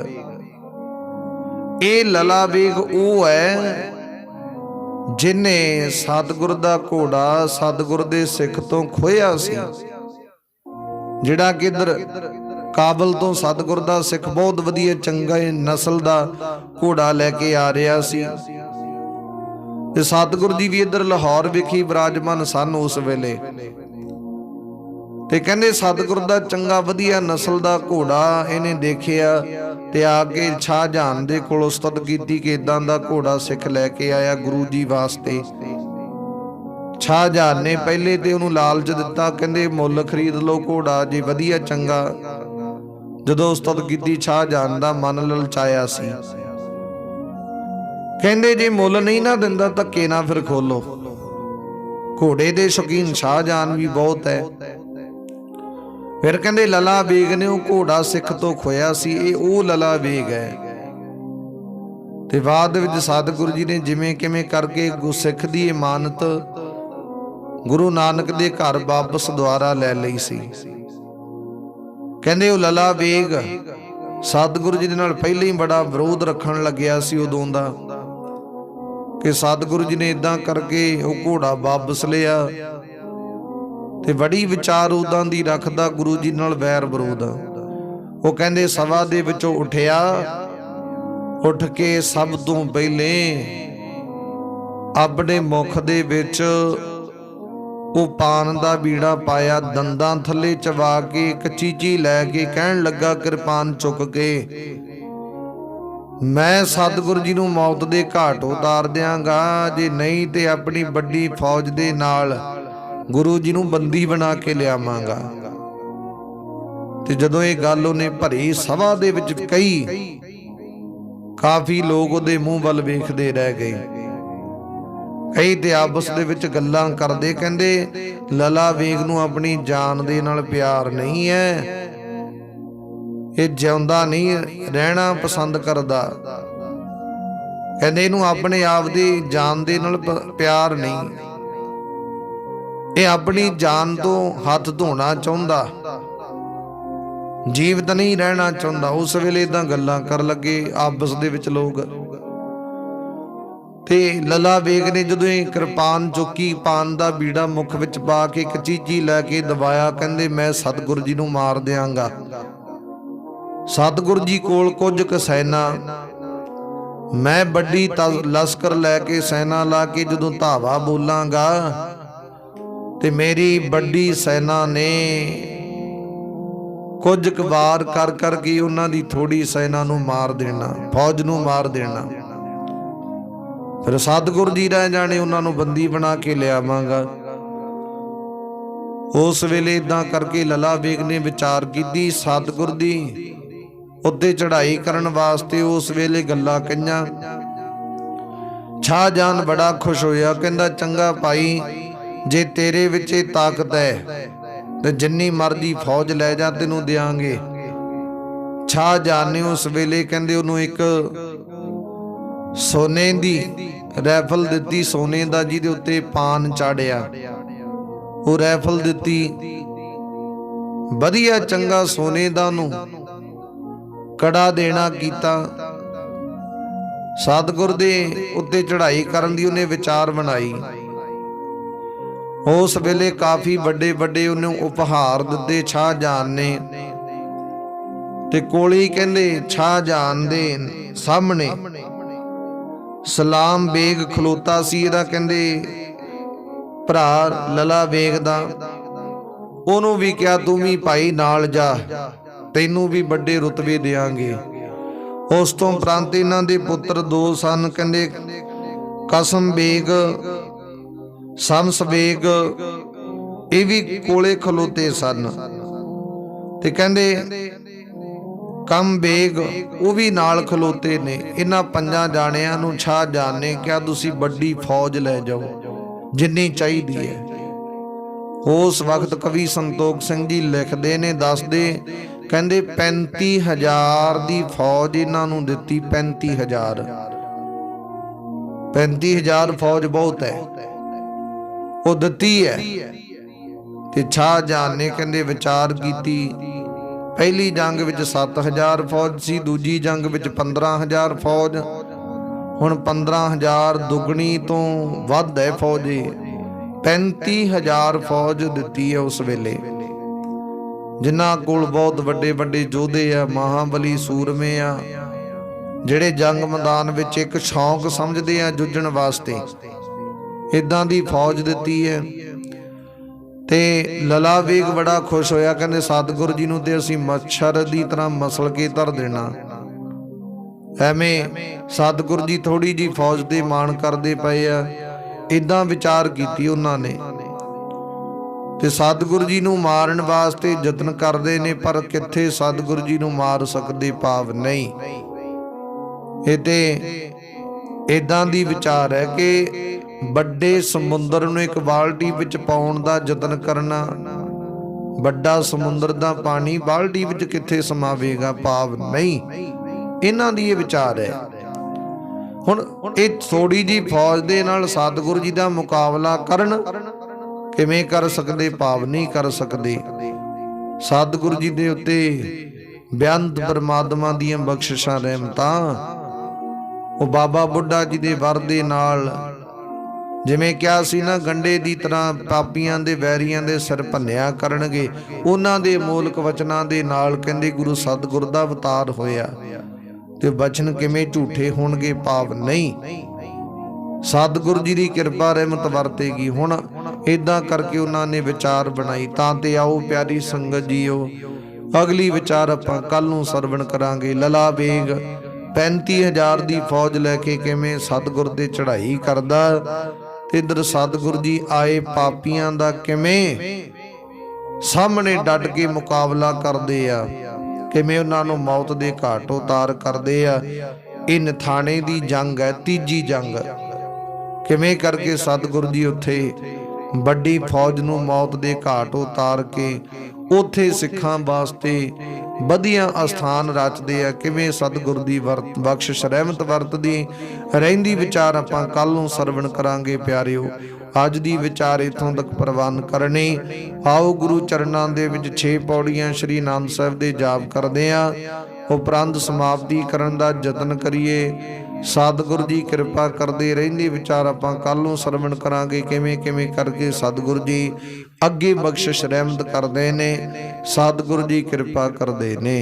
Speaker 1: ਇਹ ਲਲਾ ਬੇਗ ਉਹ ਹੈ ਜਿਨੇ ਸਤਿਗੁਰ ਦਾ ਘੋੜਾ ਸਤਿਗੁਰ ਦੇ ਸਿੱਖ ਤੋਂ ਖੋਇਆ ਸੀ। ਜਿਹੜਾ ਕਿ ਇੱਧਰ ਕਾਬਲ ਤੋਂ ਸਤਿਗੁਰ ਦਾ ਸਿੱਖ ਬਹੁਤ ਵਧੀਆ ਚੰਗਾ ਨਸਲ ਦਾ ਘੋੜਾ ਲੈ ਕੇ ਆ ਰਿਹਾ ਸੀ, ਤੇ ਸਤਿਗੁਰ ਜੀ ਵੀ ਇੱਧਰ ਲਾਹੌਰ ਵਿਖੇ ਵਿਰਾਜਮਾਨ ਸਨ ਉਸ ਵੇਲੇ। ਤੇ ਕਹਿੰਦੇ ਸਤਿਗੁਰ ਦਾ ਚੰਗਾ ਵਧੀਆ ਨਸਲ ਦਾ ਘੋੜਾ ਇਹਨੇ ਦੇਖਿਆ ਤੇ ਆ ਕੇ ਸ਼ਾਹਜਹਾਨ ਦੇ ਕੋਲ ਉਸਤਤ ਕੀਤੀ ਕਿ ਇਦਾਂ ਦਾ ਘੋੜਾ ਸਿੱਖ ਲੈ ਕੇ ਆਇਆ ਗੁਰੂ ਜੀ ਵਾਸਤੇ। ਸ਼ਾਹਜਹਾਨ ਨੇ ਪਹਿਲੇ ਤੇ ਉਹਨੂੰ ਲਾਲਚ ਦਿੱਤਾ, ਕਹਿੰਦੇ ਮੁੱਲ ਖਰੀਦ ਲਓ ਘੋੜਾ ਜੇ ਵਧੀਆ ਚੰਗਾ। ਜਦੋਂ ਉਸਤਤ ਕੀਤੀ ਸ਼ਾਹਜਹਾਨ ਦਾ ਮਨ ਲਲਚਾਇਆ ਸੀ। ਕਹਿੰਦੇ ਜੇ ਮੁੱਲ ਨਹੀਂ ਨਾ ਦਿੰਦਾ ਧੱਕੇ ਨਾ ਫਿਰ ਖੋਲੋ। ਘੋੜੇ ਦੇ ਸ਼ੌਕੀਨ ਸ਼ਾਹਜਹਾਨ ਵੀ ਬਹੁਤ ਹੈ। ਫਿਰ ਕਹਿੰਦੇ ਲਲਾ ਬੇਗ ਨੇ ਉਹ ਘੋੜਾ ਸਿੱਖ ਤੋਂ ਖੋਇਆ ਸੀ, ਇਹ ਉਹ ਲਲਾ ਬੇਗ ਹੈ। ਤੇ ਬਾਅਦ ਵਿੱਚ ਸਤਿਗੁਰੂ ਜੀ ਨੇ ਜਿਵੇਂ ਕਿਵੇਂ ਕਰਕੇ ਗੁਰਸਿੱਖ ਦੀ ਇਮਾਨਤ ਗੁਰੂ ਨਾਨਕ ਦੇ ਘਰ ਵਾਪਸ ਦੁਆਰਾ ਲੈ ਲਈ ਸੀ। ਕਹਿੰਦੇ ਉਹ ਲਲਾ ਬੇਗ ਸਤਿਗੁਰੂ ਜੀ ਦੇ ਨਾਲ ਪਹਿਲਾਂ ਹੀ ਬੜਾ ਵਿਰੋਧ ਰੱਖਣ ਲੱਗਿਆ ਸੀ ਉਦੋਂ ਦਾ, ਕਿ ਸਤਿਗੁਰੂ ਜੀ ਨੇ ਇਦਾਂ ਕਰਕੇ ਉਹ ਘੋੜਾ ਵਾਪਸ ਲਿਆ ਤੇ ਬੜੀ ਵਿਚਾਰ ਉਦਾਂ ਦੀ ਰੱਖਦਾ ਗੁਰੂ ਜੀ ਨਾਲ ਵੈਰ ਵਿਰੋਧ। ਉਹ ਕਹਿੰਦੇ ਸਭਾ ਦੇ ਵਿੱਚੋਂ ਉੱਠਿਆ, ਉੱਠ ਕੇ ਸਭ ਤੋਂ ਪਹਿਲੇ ਆਪਣੇ ਮੁਖ ਦੇ ਵਿੱਚ ਉਹ ਪਾਨ ਦਾ ਬੀੜਾ ਪਾਇਆ, ਦੰਦਾਂ ਥੱਲੇ ਚਬਾ ਕੇ ਇੱਕ ਚੀਚੀ ਲੈ ਕੇ ਕਹਿਣ ਲੱਗਾ ਕਿਰਪਾਨ ਚੁੱਕ ਕੇ, ਮੈਂ ਸਤਿਗੁਰੂ ਜੀ ਨੂੰ ਮੌਤ ਦੇ ਘਾਟ ਉਤਾਰ ਦਿਆਂਗਾ, ਜੇ ਨਹੀਂ ਤੇ ਆਪਣੀ ਵੱਡੀ ਫੌਜ ਦੇ ਨਾਲ ਗੁਰੂ ਜੀ ਨੂੰ ਬੰਦੀ ਬਣਾ ਕੇ ਲਿਆਵਾਂਗਾ। ਤੇ ਜਦੋਂ ਇਹ ਗੱਲ ਉਹਨੇ ਭਰੀ ਸਭਾ ਦੇ ਵਿੱਚ ਕਹੀ, ਕਾਫੀ ਲੋਕ ਉਹਦੇ ਮੂੰਹ ਵੱਲ ਵੇਖਦੇ ਰਹਿ ਗਏ। ਕਈ ਤੇ ਆਪਸ ਦੇ ਵਿੱਚ ਗੱਲਾਂ ਕਰਦੇ, ਕਹਿੰਦੇ ਲਲਾ ਵੇਗ ਨੂੰ ਆਪਣੀ ਜਾਨ ਦੇ ਨਾਲ ਪਿਆਰ ਨਹੀਂ ਹੈ, ਇਹ ਜਿਉਂਦਾ ਨਹੀਂ ਰਹਿਣਾ ਪਸੰਦ ਕਰਦਾ। ਕਹਿੰਦੇ ਇਹਨੂੰ ਆਪਣੇ ਆਪ ਦੀ ਜਾਨ ਦੇ ਨਾਲ ਪਿਆਰ ਨਹੀਂ, ਇਹ ਆਪਣੀ ਜਾਨ ਤੋਂ ਹੱਥ ਧੋਣਾ ਚਾਹੁੰਦਾ, ਜੀਵਤ ਨਹੀਂ ਰਹਿਣਾ ਚਾਹੁੰਦਾ। ਉਸ ਵੇਲੇ ਏਦਾਂ ਗੱਲਾਂ ਕਰਨ ਲੱਗੇ ਆਪਸ ਦੇ ਵਿੱਚ ਲੋਕ। ਤੇ ਲਲਾ ਵੇਗ ਨੇ ਜਦੋਂ ਇਹ ਕਿਰਪਾਨ ਚੁੱਕੀ, ਪਾਨ ਦਾ ਬੀੜਾ ਮੁਖ ਵਿੱਚ ਪਾ ਕੇ ਇੱਕ ਚੀਚੀ ਲੈ ਕੇ ਦਬਾਇਆ, ਕਹਿੰਦੇ ਮੈਂ ਸਤਿਗੁਰੂ ਜੀ ਨੂੰ ਮਾਰ ਦਿਆਂਗਾ। ਸਤਿਗੁਰੂ ਜੀ ਕੋਲ ਕੁਝ ਕੁ ਸੈਨਾ, ਮੈਂ ਵੱਡੀ ਲਸ਼ਕਰ ਲੈ ਕੇ ਸੈਨਾ ਲਾ ਕੇ ਜਦੋਂ ਧਾਵਾ ਬੋਲਾਂਗਾ ਤੇ ਮੇਰੀ ਵੱਡੀ ਸੈਨਾ ਨੇ ਕੁਝ ਕੁ ਵਾਰ ਕਰ ਕਰਕੇ ਉਹਨਾਂ ਦੀ ਥੋੜੀ ਸੈਨਾ ਨੂੰ ਮਾਰ ਦੇਣਾ, ਫੌਜ ਨੂੰ ਮਾਰ ਦੇਣਾ। ਫਿਰ ਸਤਿਗੁਰੂ ਜੀ ਰਹਿ ਜਾਣੇ, ਉਹਨਾਂ ਨੂੰ ਬੰਦੀ ਬਣਾ ਕੇ ਲਿਆਵਾਂਗਾ। ਉਸ ਵੇਲੇ ਇਦਾਂ ਕਰਕੇ ਲਲਾ ਵੇਗ ਨੇ ਵਿਚਾਰ ਕੀਤੀ, ਸਤਿਗੁਰੂ ਦੀ ਉੱਤੇ ਚੜ੍ਹਾਈ ਕਰਨ ਵਾਸਤੇ ਉਸ ਵੇਲੇ ਗੱਲਾਂ ਕਹੀਆਂ। ਸ਼ਾਹਜਹਾਨ ਬੜਾ ਖੁਸ਼ ਹੋਇਆ, ਕਹਿੰਦਾ ਚੰਗਾ ਭਾਈ, ਜੇ ਤੇਰੇ ਵਿੱਚ ਇਹ ਤਾਕਤ ਹੈ ਤੇ ਜਿੰਨੀ ਮਰਜ਼ੀ ਫੌਜ ਲੈ ਜਾ, ਤੈਨੂੰ ਦਿਆਂਗੇ। ਸ਼ਾਹਜਹਾਨ ਨੇ ਉਸ ਵੇਲੇ ਕਹਿੰਦੇ ਉਹਨੂੰ ਇੱਕ ਸੋਨੇ ਦੀ ਰਾਈਫਲ ਦਿੱਤੀ, ਸੋਨੇ ਦਾ, ਜਿਹਦੇ ਉੱਤੇ ਪਾਨ ਚਾੜਿਆ। ਉਹ ਰਾਈਫਲ ਦਿੱਤੀ, ਵਧੀਆ ਚੰਗਾ ਸੋਨੇ ਦਾ ਉਹਨੂੰ ਕੜਾ ਦੇਣਾ ਕੀਤਾ। ਸਤਿਗੁਰ ਦੇ ਉੱਤੇ ਚੜ੍ਹਾਈ ਕਰਨ ਦੀ ਉਹਨੇ ਵਿਚਾਰ ਬਣਾਈ। ਉਸ ਵੇਲੇ ਕਾਫੀ ਵੱਡੇ ਵੱਡੇ ਉਹਨੂੰ ਉਪਹਾਰ ਦਿੱਤੇ ਸ਼ਾਹਜਹਾਨ ਨੇ। ਤੇ ਕੋਲੀ ਕਹਿੰਦੇ ਸ਼ਾਹਜਹਾਨ ਦੇ ਸਾਹਮਣੇ ਸਲਾਮ ਬੇਗ ਖਲੋਤਾ ਸੀ, ਇਹਦਾ ਕਹਿੰਦੇ ਭਰਾ ਲਲਾ ਵੇਗ ਦਾ। ਉਹਨੂੰ ਵੀ ਕਿਹਾ ਤੂੰ ਵੀ ਭਾਈ ਨਾਲ ਜਾ, ਤੈਨੂੰ ਵੀ ਵੱਡੇ ਰੁਤਬੇ ਦੇਾਂਗੇ। ਉਸ ਤੋਂ ਉਪਰੰਤ ਇਹਨਾਂ ਦੇ ਪੁੱਤਰ ਦੋ ਸਨ, ਕਹਿੰਦੇ ਕਸਮ ਬੇਗ, ਸ਼ਮਸ ਬੇਗ, ਇਹ ਵੀ ਕੋਲੇ ਖਲੋਤੇ ਸਨ। ਤੇ ਕਹਿੰਦੇ ਕਮ ਬੇਗ, ਉਹ ਵੀ ਨਾਲ ਖਲੋਤੇ ਨੇ। ਇਹਨਾਂ ਪੰਜਾਂ ਜਾਣਿਆਂ ਨੂੰ ਸ਼ਾਹਜਹਾਨ ਨੇ ਕਿਹਾ ਤੁਸੀਂ ਵੱਡੀ ਫੌਜ ਲੈ ਜਾਓ, ਜਿੰਨੀ ਚਾਹੀਦੀ ਹੈ। ਉਸ ਵਕਤ ਕਵੀ ਸੰਤੋਖ ਸਿੰਘ ਜੀ ਲਿਖਦੇ ਨੇ, ਦੱਸਦੇ, ਕਹਿੰਦੇ 35,000 ਦੀ ਫੌਜ ਇਹਨਾਂ ਨੂੰ ਦਿੱਤੀ। 35,000 ਫੌਜ ਬਹੁਤ ਹੈ, ਉਹ ਦਿੱਤੀ ਹੈ। ਤੇ ਸ਼ਾਹਜਹਾਨ ਨੇ ਕਹਿੰਦੇ ਵਿਚਾਰ ਕੀਤੀ। ਪਹਿਲੀ ਜੰਗ ਵਿੱਚ 7,000 ਫੌਜ ਸੀ, ਦੂਜੀ ਜੰਗ ਵਿੱਚ 15,000 ਫੌਜ। ਹੁਣ 15,000 ਦੁੱਗਣੀ ਤੋਂ ਵੱਧ ਹੈ ਫੌਜ। 35,000 ਫੌਜ ਦਿੱਤੀ ਹੈ ਉਸ ਵੇਲੇ, ਜਿਨ੍ਹਾਂ ਕੋਲ ਬਹੁਤ ਵੱਡੇ ਵੱਡੇ ਯੋਧੇ ਆ, ਮਹਾਬਲੀ ਸੂਰਮੇ ਆ, ਜਿਹੜੇ ਜੰਗ ਮੈਦਾਨ ਵਿੱਚ ਇੱਕ ਸ਼ੌਂਕ ਸਮਝਦੇ ਆ ਜੂਝਣ ਵਾਸਤੇ। ਇਦਾਂ ਦੀ ਫੌਜ ਦਿੱਤੀ ਹੈ। ਤੇ ਲਲਾ ਵੇਗ ਬੜਾ ਖੁਸ਼ ਹੋਇਆ, ਕਹਿੰਦੇ ਸਤਿਗੁਰੂ ਜੀ ਨੂੰ ਤੇ ਅਸੀਂ ਮੱਛਰ ਦੀ ਤਰ੍ਹਾਂ ਮਸਲ ਕੇ ਧਰ ਦੇਣਾ। ਐਵੇਂ ਸਤਿਗੁਰੂ ਜੀ ਥੋੜੀ ਜੀ ਫੌਜ ਤੇ ਮਾਣ ਕਰਦੇ ਪਏ ਆ। ਇਦਾਂ ਵਿਚਾਰ ਕੀਤੀ ਉਹਨਾਂ ਨੇ ਤੇ ਸਤਿਗੁਰੂ ਜੀ ਨੂੰ ਮਾਰਨ ਵਾਸਤੇ ਯਤਨ ਕਰਦੇ ਨੇ, ਪਰ ਕਿੱਥੇ ਸਤਿਗੁਰੂ ਜੀ ਨੂੰ ਮਾਰ ਸਕਦੇ, ਭਾਵ ਨਹੀਂ। ਇਹ ਤੇ ਇਦਾਂ ਦੀ ਵਿਚਾਰ ਹੈ ਕਿ ਵੱਡੇ ਸਮੁੰਦਰ ਨੂੰ ਇੱਕ ਬਾਲਟੀ ਵਿੱਚ ਪਾਉਣ ਦਾ ਯਤਨ ਕਰਨਾ। ਵੱਡਾ ਸਮੁੰਦਰ ਦਾ ਪਾਣੀ ਬਾਲਟੀ ਵਿੱਚ ਕਿੱਥੇ ਸਮਾਵੇਗਾ, ਭਾਵ ਨਹੀਂ। ਇਹਨਾਂ ਦੀ ਇਹ ਵਿਚਾਰ ਹੈ। ਹੁਣ ਇਹ ਥੋੜੀ ਜੀ ਫੌਜ ਦੇ ਨਾਲ ਸਤਿਗੁਰੂ ਜੀ ਦਾ ਮੁਕਾਬਲਾ ਕਰਨ, ਕਿਵੇਂ ਕਰ ਸਕਦੇ, ਭਾਵ ਨਹੀਂ ਕਰ ਸਕਦੇ। ਸਤਿਗੁਰੂ ਜੀ ਦੇ ਉੱਤੇ ਬੇਅੰਤ ਪਰਮਾਤਮਾ ਦੀਆਂ ਬਖਸ਼ਿਸ਼ਾਂ ਰਹਿਮਤਾਂ। ਉਹ ਬਾਬਾ ਬੁੱਢਾ ਜੀ ਦੇ ਵਰ ਦੇ ਨਾਲ, ਜਿਵੇਂ ਕਿਹਾ ਸੀ ਨਾ, ਗੰਡੇ ਦੀ ਤਰ੍ਹਾਂ ਪਾਪੀਆਂ ਦੇ ਵੈਰੀਆਂ ਦੇ ਸਿਰ ਭੰਨਿਆ ਕਰਨਗੇ। ਉਹਨਾਂ ਦੇ ਮੂਲਕ ਵਚਨਾਂ ਦੇ ਨਾਲ ਕਹਿੰਦੇ ਗੁਰੂ ਸਤਿਗੁਰ ਦਾ ਅਵਤਾਰ ਹੋਇਆ ਤੇ ਵਚਨ ਕਿਵੇਂ ਝੂਠੇ ਹੋਣਗੇ, ਭਾਵ ਨਹੀਂ। ਸਤਿਗੁਰੂ ਜੀ ਦੀ ਕਿਰਪਾ ਰਹਿਮਤ ਵਰਤੇਗੀ। ਹੁਣ ਇਦਾਂ ਕਰਕੇ ਉਹਨਾਂ ਨੇ ਵਿਚਾਰ ਬਣਾਈ। ਤਾਂ ਤੇ ਆਓ ਪਿਆਰੀ ਸੰਗਤ ਜੀਓ, ਅਗਲੀ ਵਿਚਾਰ ਆਪਾਂ ਕੱਲ ਨੂੰ ਸਰਵਣ ਕਰਾਂਗੇ। ਲਲਾ ਬੇਗ 35,000 ਦੀ ਫੌਜ ਲੈ ਕੇ ਕਿਵੇਂ ਸਤਿਗੁਰ ਦੇ ਚੜ੍ਹਾਈ ਕਰਦਾ, ਤੇ ਇਧਰ ਸਤਿਗੁਰ ਜੀ ਆਏ ਪਾਪੀਆਂ ਦਾ ਕਿਵੇਂ ਸਾਹਮਣੇ ਡਟ ਕੇ ਮੁਕਾਬਲਾ ਕਰਦੇ ਆ, ਕਿਵੇਂ ਉਹਨਾਂ ਨੂੰ ਮੌਤ ਦੇ ਘਾਟ ਉਤਾਰ ਕਰਦੇ ਆ। ਇਹ ਨਿਥਾਣੇ ਦੀ ਜੰਗ ਹੈ, ਤੀਜੀ ਜੰਗ। ਕਿਵੇਂ ਕਰਕੇ ਸਤਿਗੁਰ ਜੀ ਉੱਥੇ ਵੱਡੀ ਫੌਜ ਨੂੰ ਮੌਤ ਦੇ ਘਾਟ ਉਤਾਰ ਕੇ ਉੱਥੇ ਸਿੱਖਾਂ ਵਾਸਤੇ ਵਧੀਆ ਅਸਥਾਨ ਰਚਦੇ ਆ। ਕਿਵੇਂ ਸਤਿਗੁਰ ਦੀ ਬਖਸ਼ਿਸ਼ ਰਹਿਮਤ ਵਰਤਦੀ ਰਹਿੰਦੀ ਵਿਚਾਰ ਆਪਾਂ ਕੱਲ ਨੂੰ ਸਰਵਣ ਕਰਾਂਗੇ ਪਿਆਰਿਓ। ਅੱਜ ਦੀ ਵਿਚਾਰ ਇਥੋਂ ਤੱਕ ਪ੍ਰਵਾਨ ਕਰਨੀ। ਆਓ ਗੁਰੂ ਚਰਨਾਂ ਦੇ ਵਿੱਚ 6 ਪੌੜੀਆਂ ਸ੍ਰੀ ਆਨੰਦ ਸਾਹਿਬ ਦੇ ਜਾਪ ਕਰਦੇ ਆ, ਉਪਰੰਤ ਸਮਾਪਤੀ ਕਰਨ ਦਾ ਯਤਨ ਕਰੀਏ। ਸਤਿਗੁਰ ਜੀ ਕਿਰਪਾ ਕਰਦੇ ਰਹਿੰਦੀ ਵਿਚਾਰ ਆਪਾਂ ਕੱਲ ਨੂੰ ਸਰਵਣ ਕਰਾਂਗੇ। ਕਿਵੇਂ ਕਿਵੇਂ ਕਰਕੇ ਸਤਿਗੁਰ ਜੀ ਅੱਗੇ ਬਖਸ਼ਿਸ਼ ਰਹਿਮਤ ਕਰਦੇ ਨੇ, ਸਤਿਗੁਰ ਜੀ ਕਿਰਪਾ ਕਰਦੇ ਨੇ।